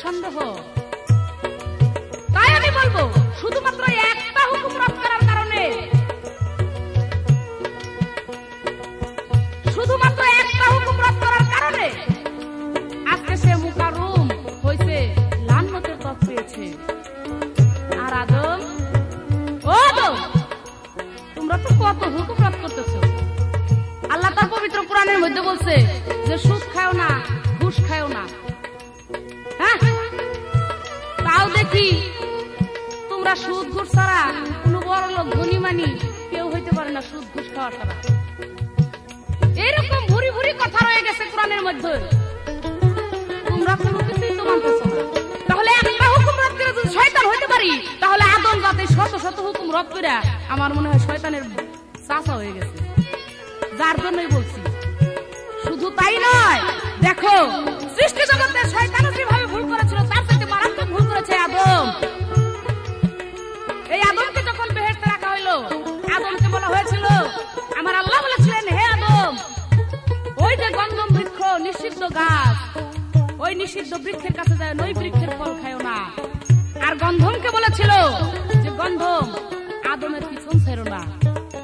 সন্দেহ। তাই আমি বলবো শুধুমাত্র একটা হুকুম রদ করার কারণে, শুধুমাত্র একটা হুকুম রদ করার কারণে আজকে সে মুকাররম হইছে, লান্নতের পথ পেয়েছে। আর আদম, ও আদম, তোমরা তো কত হুকুম রদ করতেছো। আল্লাহ তার পবিত্র কোরআনের মধ্যে বলছে যে সুদ খাও না, ঘুষ খাও না। হ্যাঁ, তাও দেখি তোমরা সুদ ঘুষ ছাড়া কোন বড় লোক ধনী মানি কেউ হইতে পারে না সুদ ঘুষ খাওয়া ছাড়া। এরকম ভুরি ভুরি কথা রয়ে গেছে কোরআনের মধ্যে, তোমরা কোনো কিছুই তো মানতেছো না। তাহলে একটা হুকুম রদ করে যদি শয়তান হইতে পারি, তাহলে আদম জাতি শত শত হুকুম রদ করে আমার মনে হয় শয়তানের চাচা হয়ে গেছে। যার জন্যই বলছি, শুধু তাই নয়, দেখো সৃষ্টি জগতে শয়তানও যেভাবে ভুল করেছিল তার থেকে মারাত্মক ভুল করেছে আদম। এই আদমকে যখন বেহেশতে রাখা হইলো, আদমকে বলা হয়েছিল, আমার আল্লাহ বলেছিলেন, হে আদম, ওই যে গন্ধম বৃক্ষ নিষিদ্ধ গাছ, ওই নিষিদ্ধ বৃক্ষের কাছে যায়, ওই বৃক্ষের ফল খায়ও না। আর গন্ধমকে বলেছিল যে গন্ধম আদমের পিছন ছেড়ো না।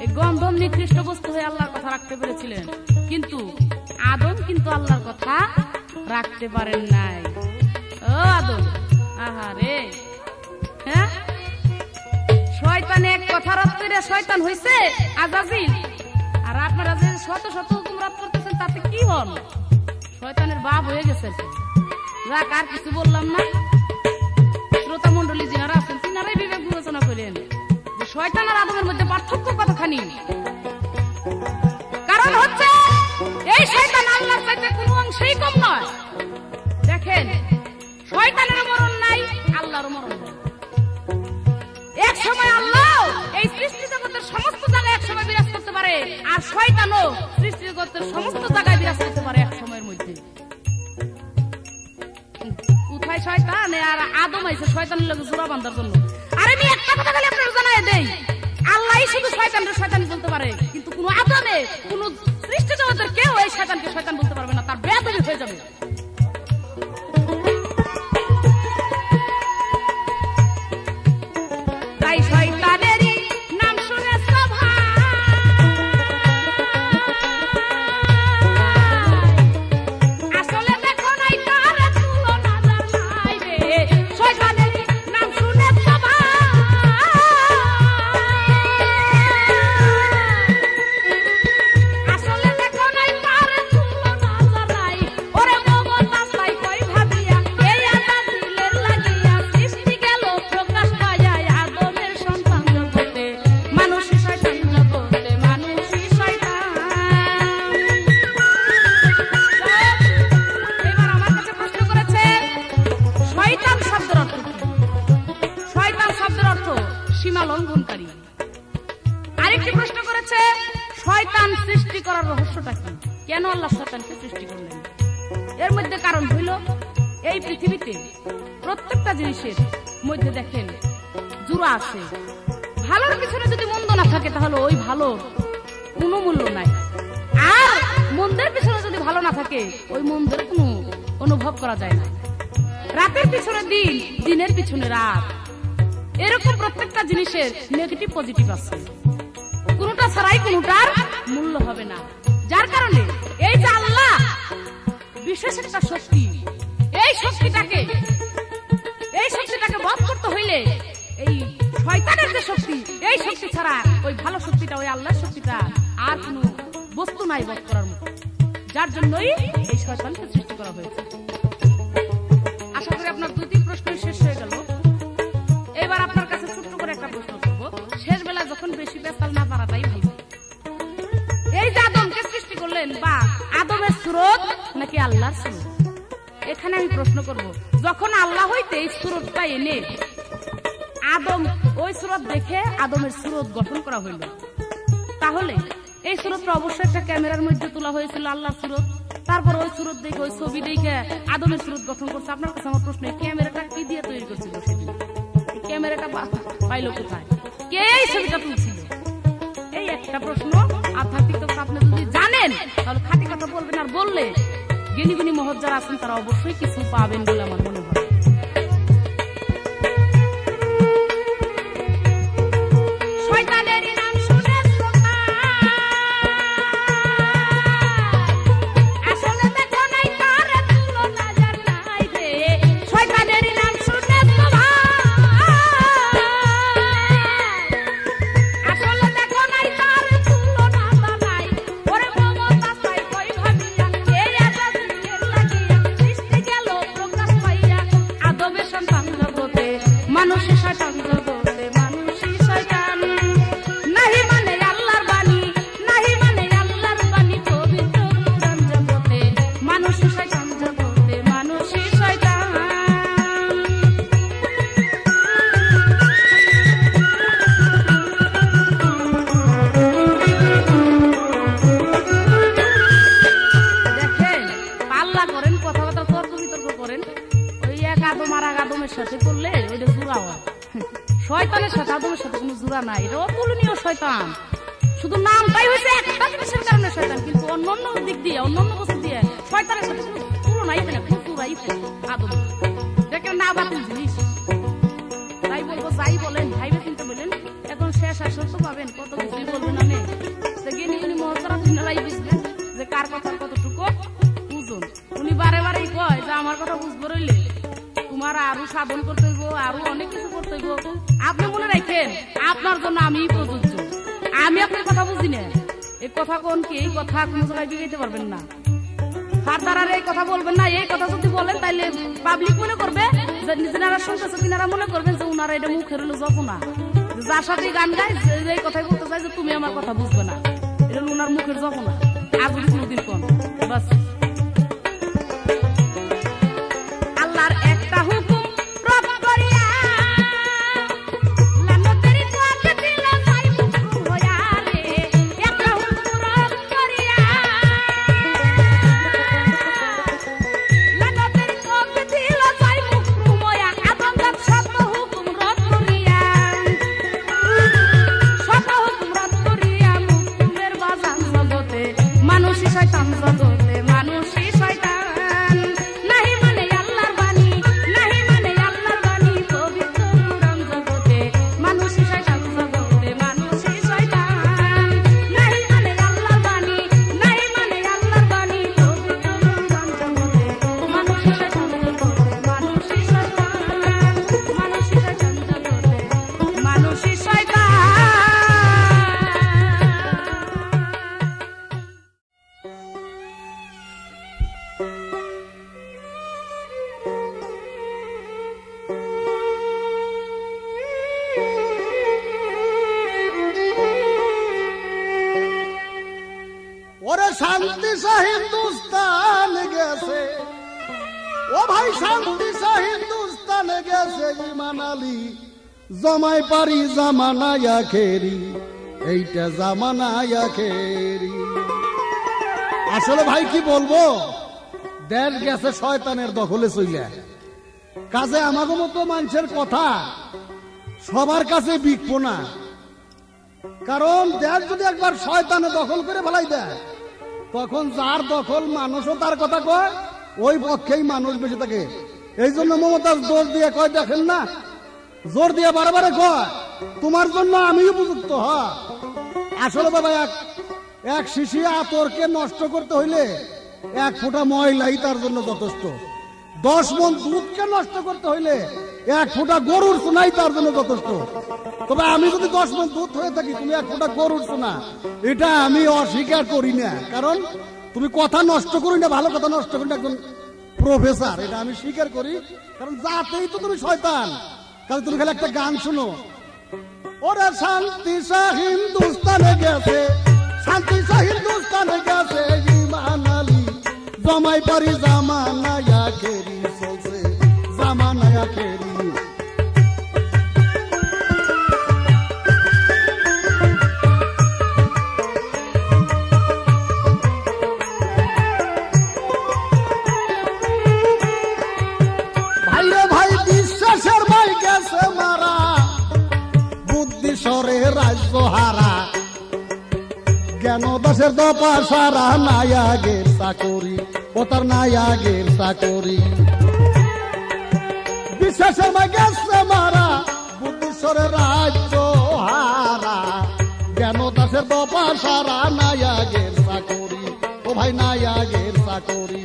এই গন্ধম নিকৃষ্ট বস্তু হয়ে আল্লাহর কথা রাখতে পেরেছিলেন, কিন্তু আদম কিন্তু আল্লাহর কথা রাখতে পারেন নাই। ও আদম, আহারে, হ্যাঁ, শয়তানে এক কথা রদ করে শয়তান হইছে আজাজিল। আর আপনারা যে শত শত হুকুম রদ করতেছেন তাতে কি হন? শয়তানের বাপ হয়ে গেছে। যাক, আর কিছু বললাম না। শ্রোতা মন্ডলী যিনারা আছেন তিনারাই বিবেক বিবেচনা করেন। শয়তান আর আদমের মধ্যে পার্থক্য কতখানি? কারণ হচ্ছে এই শয়তান আল্লাহর চাইতে কোনো অংশেই কম নয়। দেখেন, শয়তানের মরণ নাই, আল্লাহর মরণ নাই। এক সময় আল্লাহ এই সৃষ্টি জগতের সমস্ত জায়গায় এক সময় বিরাজ করতে পারে, আর শয়তানও সৃষ্টি জগতের সমস্ত জায়গায় বিরাজ করতে পারে এক সময়ের মধ্যে। কোথায় শয়তান আর আদম আইছে শয়তানের লগে জোড়া বাঁধার জন্য। আর আমি একটা কথা খালি আপনাদের জানাই দেই, আল্লাহই শুধু শয়তানকে শয়তান বলতে পারে, কিন্তু কোন আদমে কোন সৃষ্টি জগতের কেউ এই শয়তানকে শয়তান বলতে পারবে না, তার বেয়াদবি হয়ে যাবে। তাই শয়তানেরই নাম শুনে সভা আসলে দেখো নাই তার তুলনা জানাইবে। শয়তানেরই নাম শুনে সভা আসলে দেখো নাই তার তুলনা জানাই। ওরে মমতা চাই কই ভাবিয়া এই আজাদ দিলের লাগিয়া সৃষ্টি গেল প্রকাশ পাইয়া আদমের সন্তান জগতে মানুষই শয়তান জগতে মানুষই শয়তান। এবার আমার কাছে প্রশ্ন করেছে শয়তান শব্দের অর্থ কি? শয়তান শব্দের অর্থ সীমা লঙ্ঘনকারী। আরেকটি প্রশ্ন করেছে শয়তান সৃষ্টি করার রহস্যটা কি? কেন আল্লাহ শয়তানকে সৃষ্টি করলেন? এর মধ্যে কারণ হইল এই পৃথিবীতে প্রত্যেকটা জিনিসের মধ্যে দেখেন জোড়া আছে। ভালোর পিছনে যদি মন্দ না থাকে তাহলে ওই ভালোর কোনো মূল্য নাই, আর মন্দের পিছনে যদি ভালো না থাকে ওই মন্দের কোনো অনুভব করা যায় না। রাতের পিছনে দিন, দিনের পিছনে রাত, এরকম প্রত্যেকটা জিনিসের নেগেটিভ পজিটিভ আছে, কোনটা ছাড়াই কোনটার মূল্য হবে না। যার কারণে এই যে আল্লাহ বিশেষ একটা শক্তি, এই শক্তিটাকে বধ করতে হইলে এই শয়তানের যে শক্তি, এই শক্তি ছাড়া ওই ভালো শক্তিটা, ওই আল্লাহর শক্তিটা আর কোনো বস্তু নাই বধ করার মতো। যার জন্যই এই শয়তানকে সৃষ্টি করা হয়েছে। আশা করি আপনার 2-3 প্রশ্ন শেষ হয়ে গেল। এবার আপনার কাছে ছোট্ট করে একটা প্রশ্ন করবো, শেষ বেলা যখন বেশি বেতাল না পারাটাই ভালো। এই যে আদমকে সৃষ্টি করলেন, বা আদমের সুরত নাকি আল্লাহর সুরত? এখানে আমি প্রশ্ন করব, যখন আল্লাহ হইতে এই সুরতটা এনে আদম ওই সুরত দেখে আদমের সুরত গঠন করা হইল, তাহলে এই সুরতটা অবশ্যই একটা ক্যামেরার মধ্যে তোলা হয়েছিল আল্লাহর সুরত, তারপর ওই সুরত দেখে ওই ছবি দেখে আদমের সুরত গঠন করছে। আপনার কাছে আমার প্রশ্ন, ক্যামেরাটা কি দিয়ে তৈরি করছিল সেদিন? ক্যামেরাটা পাইলো কোথায়? কে এই ছবিটা তুলছিল? এই একটা প্রশ্ন। আধ্যাত্মিক কথা আপনি যদি জানেন তাহলে খাঁটি কথা বলবেন, আর বললে জ্ঞানী গুণী মহৎ যারা আছেন তারা অবশ্যই কিছু পাবেন বলে আমার মনে হয়। শয়তানেরই নাম শুনে আসলে দেখো নাই তার তুলনা জানাইবে। শয়তানেরই নাম শুনে আসলে দেখো নাই তার তুলনা জানাই। ওরে মমতা চাই কই ভাবিয়া এই আজাদ দিলের লাগিয়া সৃষ্টি গেল প্রকাশ পাইয়া আদমের সন্তান জগতে মানুষই শয়তান জগতে মানুষই শয়তান। নাহি মানে আল্লাহর বাণী, নাহি মানে আল্লাহর বাণী পবিত্র কোরআন জগতে মানুষই শয়তান জগতে মানুষই শয়তান। দেখেন, পাল্লা করেন, কথাবার্তা তর্ক বিতর্ক করেন, ওই এক আদম আর এক আদমের সাথে করলে ওইটা জোড়া হয়। শয়তানের সাথে আদমের সাথে কোনো জোড়া নাই, এটা অতুলনীয় শয়তান। শুধু নামটাই হয়েছে একটা জিনিসের কারণে শয়তান, কিন্তু অন্যান্য দিক দিয়ে, অন্যান্য বস্তু দিয়ে শয়তানের সাথে কোনো তুলনাই হয় না, কোনো জোড়াই হয় না আদম। দেখেন না বাতিল জিনিস, তাই বলবো যাই বলেন ভাইবে চিন্তা বলেন। এখন শেষ আসল তো পাবেন, কত কিছুই বলবেন। আমি জ্ঞানী গুণী মহতরা তিনারাই বুঝবেন যে কার কথার কতটুকু বুঝুন। উনি বারে বারেই কয় যে আমার কথা বুঝবো রইলে তোমার আরো সাধন করতে হইব, আরো অনেক কিছু করতে হইব। আপনি মনে রাখেন আপনার জন্য আমি প্রযোজ্য, আমি আপনার কথা বুঝি না। এই কথা কোন কি, এই কথা কোনো জায়গায় বিগাইতে পারবেন না, ফার্দার আর এই কথা বলবেন না। এই কথা যদি বলেন তাইলে পাবলিক মনে করবে, যারা শুনতেছে তিনারা মনে করবেন যে উনারা এটা মুখের হলো জপনা, যার সাথে গান গায় যে কথাই বলতে চাই যে তুমি আমার কথা বুঝবে না, এটা ওনার মুখের জব না। আর যদি কোনোদিন কোন বাস আল্লাহর একটা হুকুম রদ করিয়া লানতের কাছে দিল যাই মুকরুম হইয়া রে, একটা হুকুম রদ করিয়া লানতের কাছে দিল যাই মুকরুম হইয়া, আদম জাত শত হুকুম রদ করিয়া শত হুকুম রদ করিয়া মুকরুমের বাজান জগতে মানুষই শয়তান জগতে মানুষই শয়তান নাহি মানে আল্লাহর বাণী নাহি মানে আল্লাহর বাণী পবিত্র কুরআন জগতে মানুষই শয়তান জগতে মানুষই শয়তান নাহি মানে আল্লাহর বাণী নাহি মানে আল্লাহর বাণী পবিত্র কুরআন জগতে মানুষই শয়তান জগতে মানুষই শয়তান মানুষই শয়তান জগতে মানুষই শয়তান। ওরে শান্তি সা হিন্দুস্তান গেছে, ও ভাই শান্তি সা হিন্দুস্তান গেছে ইমান আলী জমাই পারি জামানায় আখেরি, এইটা জামানায় আখেরি। আসলে ভাই কি বলবো, দেশ গেছে শয়তানের দখলে চইলা। কাজে আমাদের মতো মানুষের কথা সবার কাছে বিকবো না, কারণ দেশ যদি একবার শয়তানে দখল করে ফেলাই দেয় তখন যার দখল মানুষও তার কথা কয়, ওই পক্ষেই মানুষ বেশি থাকে। এই জন্য মমতাজ জোর দিয়ে কয়, দেখেন না জোর দিয়ে বারবারে কয় তোমার জন্য আমি উপযুক্ত। আসলে বাবা এক শিশি আতরকে নষ্ট করতে হইলে এক ফোঁটা ময়লাই তার জন্য যথেষ্ট, 10 মণ দুধকে নষ্ট করতে হইলে এক ফোঁটা গরুর সোনাই তার জন্য যথেষ্ট। তবে আমি যদি 10 মণ দুধ হয়ে থাকি, তুমি এক ফোঁটা গরুর সোনা, এটা আমি অস্বীকার করি না। কারণ তুমি কথা নষ্ট করি না, ভালো কথা নষ্ট করি না, একজন প্রফেসর, এটা আমি স্বীকার করি। কারণ যাতেই তো তুমি শয়তান, কারণ তুমি খালি একটা গান শুনো, ওরা শান্তি সা হিন্দুস্তানে গেছে শান্তি সা হিন্দুস্তানে গেছে ইমান আলী জমাই পারি জামানায় আখেরি চলছে জামানায় আখেরি। ভাইরে ভাই বিশ্বাসের ভাই গেছে মারা, বুদ্ধি সরে রাজ্য হারা, জ্ঞান দাসের দপা সারা নায়াগের চাকরি, ও তার নায়াগের চাকরি। বিশ্বাসের ভাই গেছে মারা, বুদ্ধি সরে রাজ্য হারা, জ্ঞান দাসের দপা সারা নায়াগের চাকরি, ও ভাই নায়াগের চাকরি।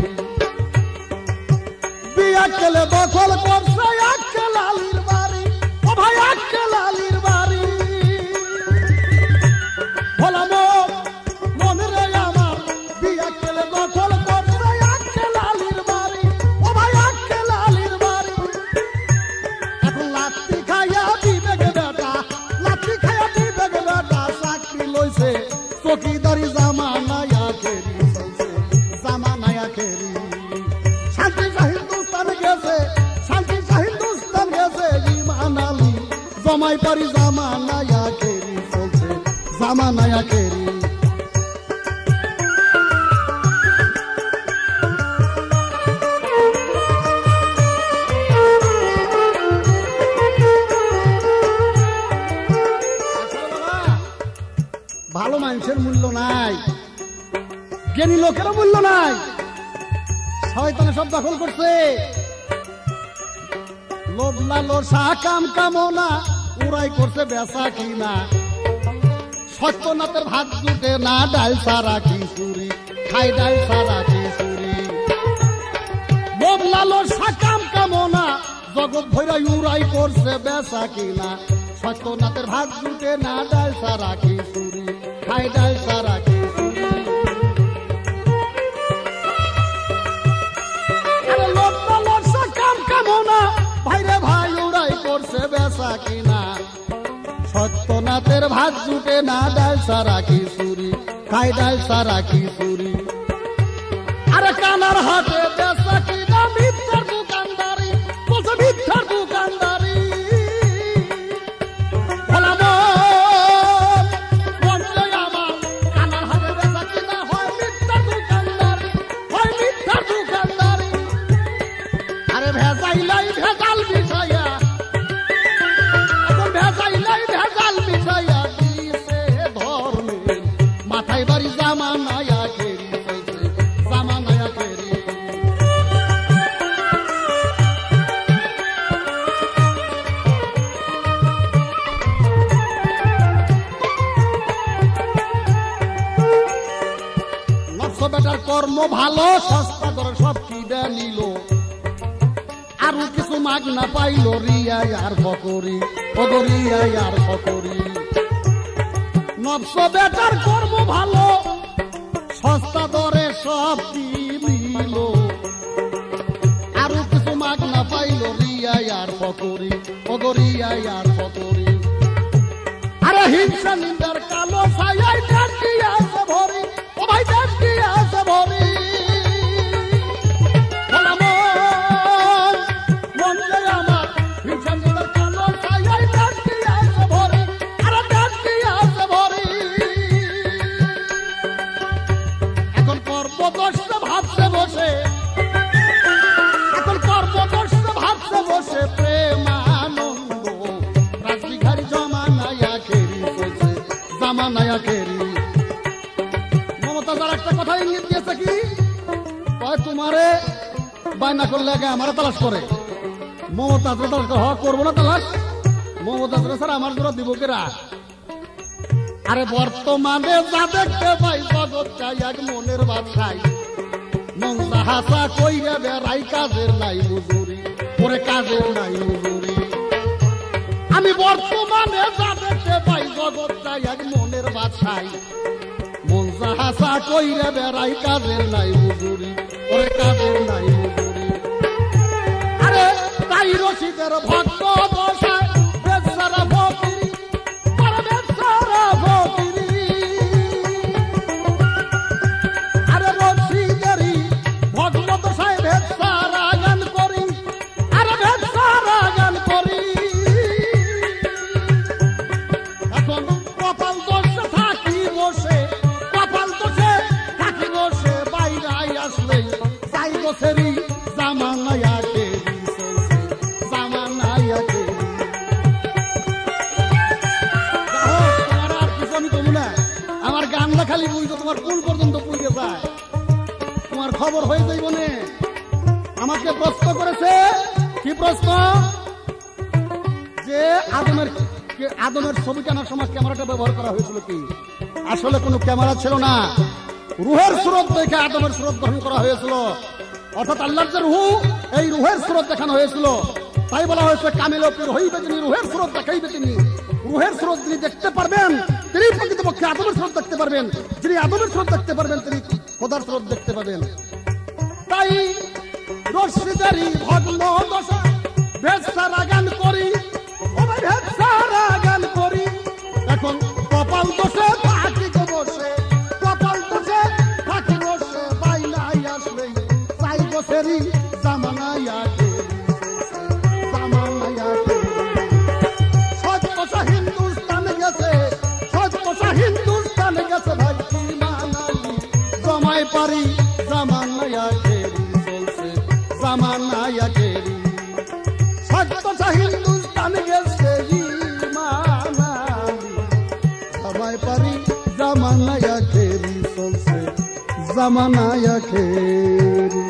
বিয়াকেলে দখল করছে আক্কেল আলীর বাড়ি, ও ভাই আক্কেল আলীর বাড়ি। বলাম মনে রে আমার, বিয়াকেলে দখল করছে আক্কেল আলীর বাড়ি, ও ভাই আক্কেল আলীর বাড়ি। এখন লাঠি খাইয়া দিবে গে বেটা, লাঠি খাইয়া দিবে গে বেটা, চাকরি লইছে চকিদারি জামানায় আখেরি চলছে জামানায় আখেরি। শান্তি সা হিন্দুস্তান গেছে শান্তি সা হিন্দুস্তান গেছে ইমান আলী জমাই পারি জামানায় আখেরি চলছে জামানায় আখেরি। ভালো মানুষের মূল্য নাই, জ্ঞানী লোকেরও মূল্য নাই, শয়তানে সব দখল করছে। লোভ লালসা কাম কামনা উড়াই করছে বেচা কিনা, সত্যনাথের ভাত জুটে না, ডাল সারা খিচুড়ি খাই, ডাল সারা খিচুড়ি। লোভ লালসা কাম কামনা জগৎ ভৈরা উড়াই করছে বেচা কিনা, সত্যনাথের ভাত জুটে না, ডাল সারা খিচুড়ি খাই, ডাল সারা খিচুড়ি। ভাইরে ভাই উড়াই করছে বেচা কিনা, সত্য ভাতের ভাত জুটে না, ডাল সারা খিচুড়ি খাই, ডাল সারা খিচুড়ি। আরে কানার হাটে বেচা কিনা মিথ্যার দোকানদারি, বলছে মিথ্যার দোকানদারি। ভোলা মন আমার কানার হাটে বেচা কিনা হয় মিথ্যার দোকানদারি, হয় মিথ্যার দোকানদারি। আরে ভেজাইলাই ভেজাল বিষয়া, এখন ভেজাইলাই ভেজাল বিষয়া দিছে ধর্মের মাথায় বাড়ি জামানায়া খেরি, জামানায়া খেরি। নকশ বেটার কর্ম ভালো, সস্তা দরে সব কিনে নিল, আরো কিছু মাগ না পাইল রিয়াই আর ফকরি, ফকরিয়াই আর ফকরি। নকশ বেটার কর্ম ভালো, সস্তা দরে সব কিনিল, আরো কিছু মাগ না পাইল রিয়াই আর ফকরি, ফকরিয়াই আর ফকরি। আরে হিংসা নিন্দার কালো ছায়ায় দেশ কি আছে ভরি, ও ভাই দেশ কি আছে ভরি। ভাবছে বসে, এখন কর্মদর্শে ভাবছে বসে প্রেমানন্দ, রাজবিঘারি জমানায়া খেরি, জামানায়া খেরি। মমতাজ আর একটা কথা ইঙ্গিত দিয়েছে কি, তোমারে বায়না করলে আগে আমারে তালাশ করে। মমতাজ তালাশ করবো না তালাশ, মমতাজ স্যার আমার জন্য দিব কেরা। আরে বর্তমানে যা দেখতে পাই জগৎ চাই এক মনের ভাত খাই, মন হাসা কইরে বেড়াই, কাজের নাই মজুরি, পরে কাজের নাই মজুরি। আমি বর্তমানে যা দেখতে পাই জগৎ চাই এক মনের ভাত খাই, মন হাসা কইরে বেড়াই, কাজের নাই মজুরি, পরে কাজের নাই মজুরি। আরে তাই রশিদের ভক্ত দশায় বেচারা ফকিরি, পরে বেচারা ফকিরি। আরে রশিদেরই ভক্ত দশায় বেচারা গান করি, আরে বেচারা গান করি। এখন কপাল দোষে থাকি বসে, কপাল দোষে থাকি বসে, বাইরে আসলে যাই বসেরই জামানায়া খেরি, জামানায়া খেরি। তোমার আর কিছু আমি কমু না, আমার গানটা খালি বুঝতো তোমার কোন পর্যন্ত পুড়ে যায়, তোমার খবর হয়ে যাইব না। আমাকে প্রশ্ন করেছে, কি প্রশ্ন, যে আদমের ছবি টানার সময় ক্যামেরাটা ব্যবহার করা হয়েছিল কি? আসলে কোনো ক্যামেরা ছিল না, রুহের স্রোত দেখে আদমের স্রোত গ্রহণ করা হয়েছিল, অর্থাৎ আল্লাহর যে রুহ, এই রুহের স্রোত দেখানো হয়েছিল। তাই বলা হয়েছে কামিল পীর হইবে তিনি, রুহের স্রোত দেখাইবে তিনি। রুহের স্রোত যিনি দেখতে পারবেন তিনি প্রকৃতপক্ষে আদমের স্রোত দেখতে পারবেন, যিনি আদমের স্রোত দেখতে পারবেন তিনি খোদার স্রোত দেখতে পাবেন। তাই রশিদেরই ভগ্ন দশা বেচারা গান করি, ও ভাই বেচারা গান করি। এখন কপাল দোষে থাকি বসে, কপাল দোষে থাকি বসে, বাইলাই আসলে চাই বসেরই জামানায়া খেরি, জামানায়া খেরি। সত্যসা হিন্দুস্তানে গেছে, সত্যসা হিন্দুস্তানে গেছে, ভাই কি মানালি জমাই পারি, জামানায়া খেরি চলছে, জামানায়া খেরি। সত্যসা হিন্দুস্তানে গেছে মানালি, জমাই পারি, জামানায়া খেরি চলছে, জামানায়া খেরি।